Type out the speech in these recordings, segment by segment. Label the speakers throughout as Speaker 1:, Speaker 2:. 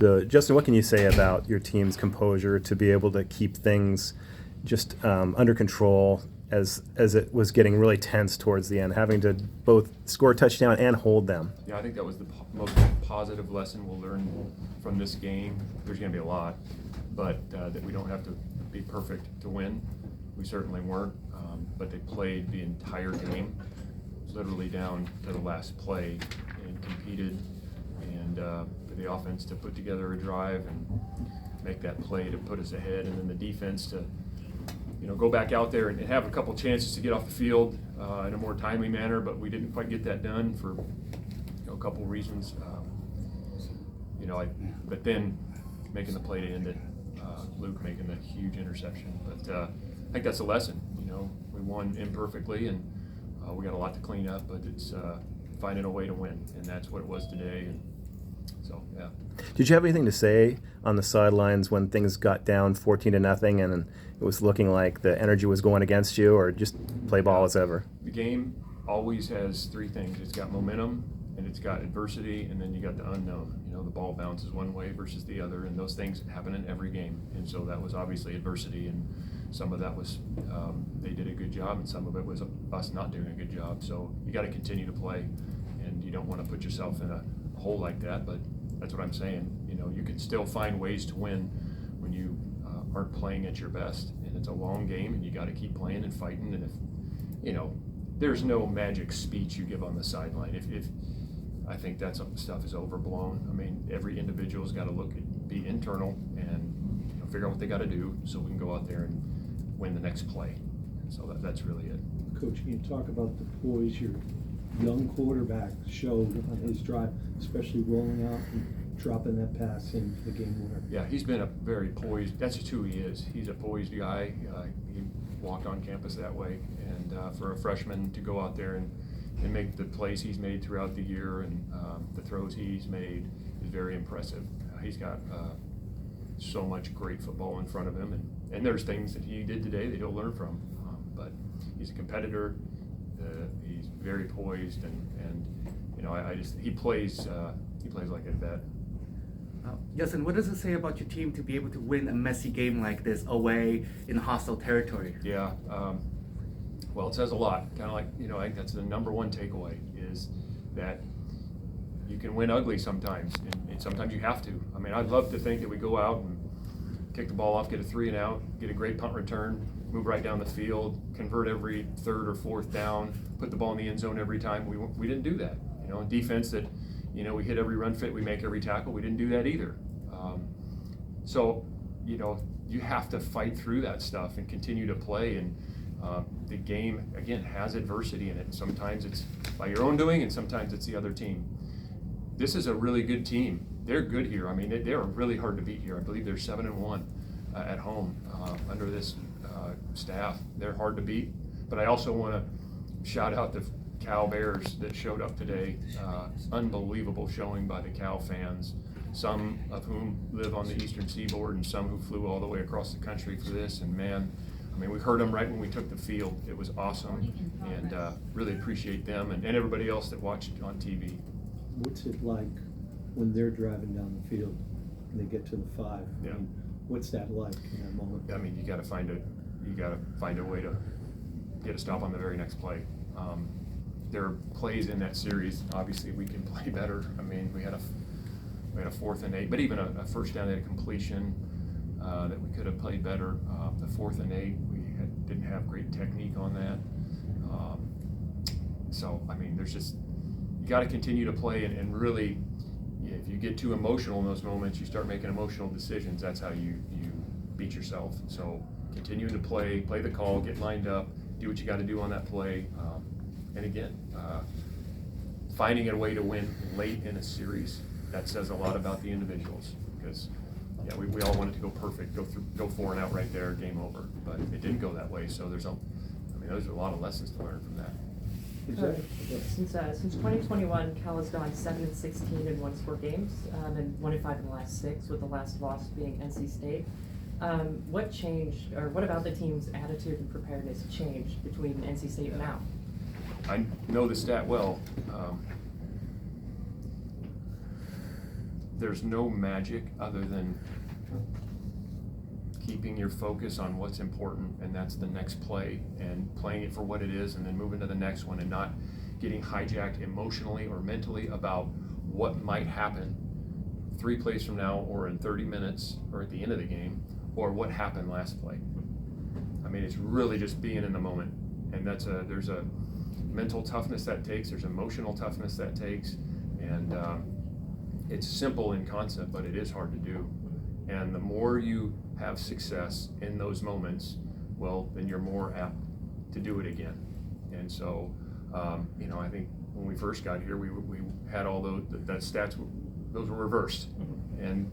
Speaker 1: So, Justin, what can you say about your team's composure to be able to keep things just under control as it was getting really tense towards the end, having to both score a touchdown and hold them?
Speaker 2: Yeah, I think that was the most positive lesson we'll learn from this game. There's going to be a lot, but that we don't have to be perfect to win. We certainly weren't, but they played the entire game, literally down to the last play, and competed, and for the offense to put together a drive and make that play to put us ahead, and then the defense to go back out there and have a couple chances to get off the field in a more timely manner, but we didn't quite get that done for a couple reasons. But then making the play to end it, Luke making the huge interception. But I think that's a lesson. We won imperfectly, and we got a lot to clean up, but it's finding a way to win, and that's what it was today. And so, yeah.
Speaker 1: Did you have anything to say on the sidelines when things got down 14-0 and it was looking like the energy was going against you, or just play ball as ever?
Speaker 2: The game always has three things. It's got momentum, and it's got adversity, and then you got the unknown. The ball bounces one way versus the other, and those things happen in every game. And so that was obviously adversity, and some of that was they did a good job, and some of it was us not doing a good job. So you got to continue to play, and you don't want to put yourself in a hole like that. But that's what I'm saying. You can still find ways to win when you aren't playing at your best, and it's a long game, and you got to keep playing and fighting. And if there's no magic speech you give on the sideline. If I think that stuff is overblown. I mean, every individual's got to be internal and figure out what they got to do so we can go out there and win the next play. So that's really it.
Speaker 3: Coach, can you talk about the poise your young quarterback showed on his drive, especially rolling out and dropping that pass in the game winner?
Speaker 2: Yeah, he's been a very poised. That's just who he is. He's a poised guy. He walked on campus that way, and for a freshman to go out there and make the plays he's made throughout the year and the throws he's made is very impressive. He's got so much great football in front of him, and there's things that he did today that he'll learn from. But he's a competitor. He's very poised, and he plays like a vet.
Speaker 4: Justin, what does it say about your team to be able to win a messy game like this away in hostile territory?
Speaker 2: Yeah. Well, it says a lot. Kind of like, I think that's the number one takeaway is that you can win ugly sometimes, and sometimes you have to. I mean, I'd love to think that we go out and kick the ball off, get a 3-and-out, get a great punt return, move right down the field, convert every third or fourth down, put the ball in the end zone every time. We didn't do that. In defense that, we hit every run fit, we make every tackle. We didn't do that either. So, you have to fight through that stuff and continue to play. And the game, again, has adversity in it. Sometimes it's by your own doing, and sometimes it's the other team. This is a really good team. They're good here. I mean, they're really hard to beat here. I believe they're 7-1 at home under this staff. They're hard to beat. But I also want to shout out the Cal Bears that showed up today. Unbelievable showing by the Cal fans, some of whom live on the eastern seaboard and some who flew all the way across the country for this. And man, I mean, we heard them right when we took the field. It was awesome, and really appreciate them and everybody else that watched on TV.
Speaker 3: What's it like when they're driving down the field and they get to the 5?
Speaker 2: Yeah.
Speaker 3: I mean, what's that like in that moment?
Speaker 2: I mean, you got to find a way to get a stop on the very next play. There are plays in that series. Obviously, we can play better. I mean, we had a 4th and 8, but even a first down at a completion that we could have played better. The 4th and 8, didn't have great technique on that. So I mean, you got to continue to play and really, if you get too emotional in those moments, you start making emotional decisions. That's how you beat yourself. So continue to play the call, get lined up, do what you got to do on that play. And again, finding a way to win late in a series, that says a lot about the individuals, because we all wanted to go perfect, go 4-and-out right there, game over, but it didn't go that way. So those are a lot of lessons to learn from that.
Speaker 5: Since 2021, Cal has gone 7-16 in one-score games, and 1-5 in the last 6, with the last loss being NC State. What changed, or what about the team's attitude and preparedness changed between NC State and now?
Speaker 2: I know the stat well. there's no magic other than keeping your focus on what's important, and that's the next play, and playing it for what it is, and then moving to the next one, and not getting hijacked emotionally or mentally about what might happen 3 plays from now, or in 30 minutes, or at the end of the game, or what happened last play. I mean, it's really just being in the moment, and there's a mental toughness that takes, there's emotional toughness that takes, and it's simple in concept, but it is hard to do. And the more you have success in those moments, well, then you're more apt to do it again. And so, I think when we first got here, we had all that stats, those were reversed. And,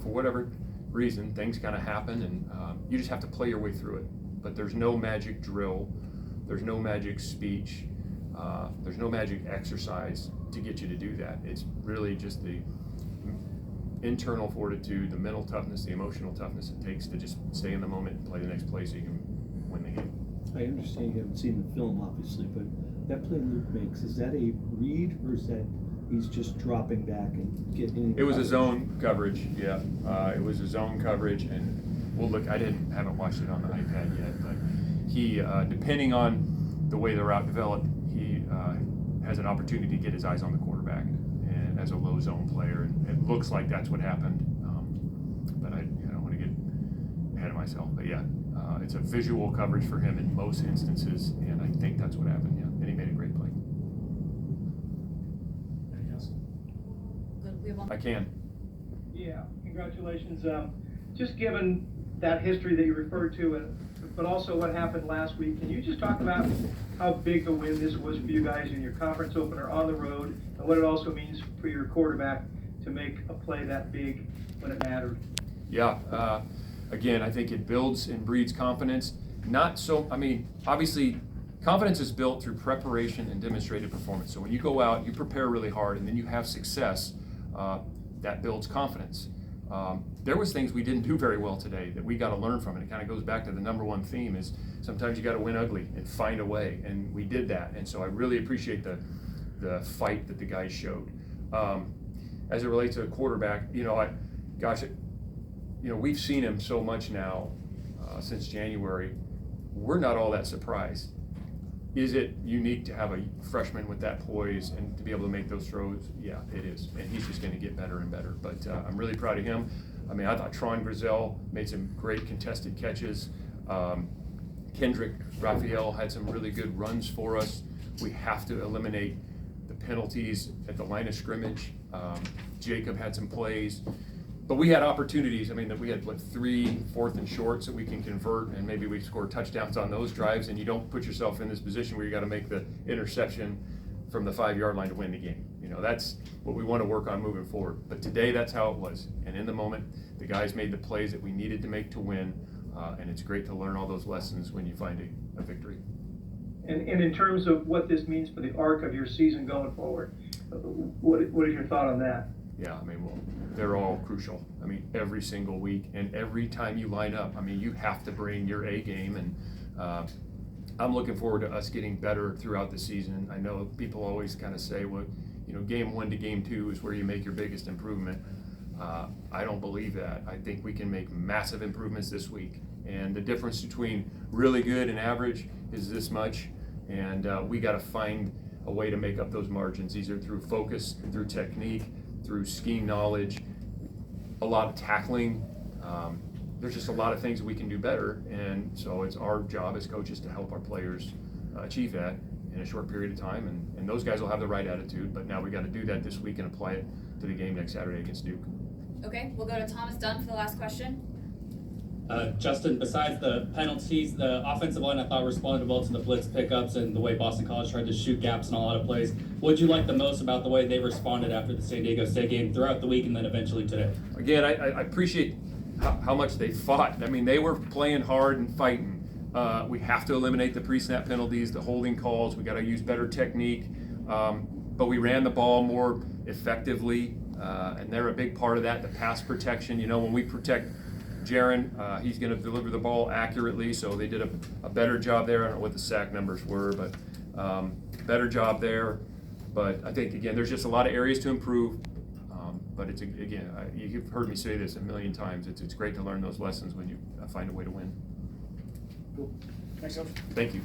Speaker 2: for whatever reason, things kind of happen, and you just have to play your way through it. But there's no magic drill, there's no magic speech, there's no magic exercise to get you to do that. It's really just the internal fortitude, the mental toughness, the emotional toughness it takes to just stay in the moment and play the next play so you can win the game.
Speaker 3: I understand you haven't seen the film, obviously, but that play Luke makes, is that a read, or is that he's just dropping back and getting?
Speaker 2: It was a zone coverage, yeah. It was a zone coverage, and we'll look. I haven't watched it on the iPad yet, but he, depending on the way the route developed, he has an opportunity to get his eyes on the quarterback, and as a low zone player, and it looks like that's what happened. But I don't want to get ahead of myself. But yeah, it's a visual coverage for him in most instances, and I think that's what happened. Yeah, and he made a great play.
Speaker 6: Good. We have one.
Speaker 2: I can.
Speaker 7: Yeah, congratulations. Just given that history that you referred to, but also what happened last week, can you just talk about how big a win this was for you guys in your conference opener on the road, and what it also means for your quarterback to make a play that big when it mattered?
Speaker 2: Yeah, again, I think it builds and breeds confidence. Obviously, confidence is built through preparation and demonstrated performance. So when you go out, you prepare really hard, and then you have success, that builds confidence. There was things we didn't do very well today that we got to learn from, and it kind of goes back to the number one theme is sometimes you got to win ugly and find a way, and we did that. And so I really appreciate the fight that the guys showed. As it relates to a quarterback, we've seen him so much now since January. We're not all that surprised. Is it unique to have a freshman with that poise and to be able to make those throws? Yeah, it is. And he's just going to get better and better. But I'm really proud of him. I thought Tron Grizel made some great contested catches. Kendrick Raphael had some really good runs for us. We have to eliminate the penalties at the line of scrimmage. Jacob had some plays. But we had opportunities. That we had 3 4th and shorts that we can convert, and maybe we score touchdowns on those drives, and you don't put yourself in this position where you got to make the interception from the 5-yard line to win the game. That's what we want to work on moving forward. But today, that's how it was. And in the moment, the guys made the plays that we needed to make to win, and it's great to learn all those lessons when you find a victory.
Speaker 7: And in terms of what this means for the arc of your season going forward, what is your thought on that?
Speaker 2: Yeah, they're all crucial. Every single week and every time you line up, you have to bring your A game, and I'm looking forward to us getting better throughout the season. I know people always kind of say, well, game 1 to game 2 is where you make your biggest improvement. I don't believe that. I think we can make massive improvements this week, and the difference between really good and average is this much, and we got to find a way to make up those margins, either through focus, through technique, through scheme knowledge, a lot of tackling. There's just a lot of things that we can do better, and so it's our job as coaches to help our players achieve that in a short period of time, and those guys will have the right attitude, but now we got to do that this week and apply it to the game next Saturday against Duke.
Speaker 6: Okay, we'll go to Thomas Dunn for the last question.
Speaker 8: Justin, besides the penalties, the offensive line I thought responded well to the blitz pickups and the way Boston College tried to shoot gaps in a lot of plays. What did you like the most about the way they responded after the San Diego State game throughout the week and then eventually today?
Speaker 2: Again, I appreciate how much they fought. They were playing hard and fighting. We have to eliminate the pre-snap penalties, the holding calls. We got to use better technique. But we ran the ball more effectively, and they're a big part of that, the pass protection. When we protect Jaron, he's going to deliver the ball accurately, so they did a better job there. I don't know what the sack numbers were, but better job there. But I think, again, there's just a lot of areas to improve. But it's, again, you've heard me say this a million times, it's great to learn those lessons when you find a way to win.
Speaker 9: Cool. Thanks, Coach.
Speaker 2: Thank you.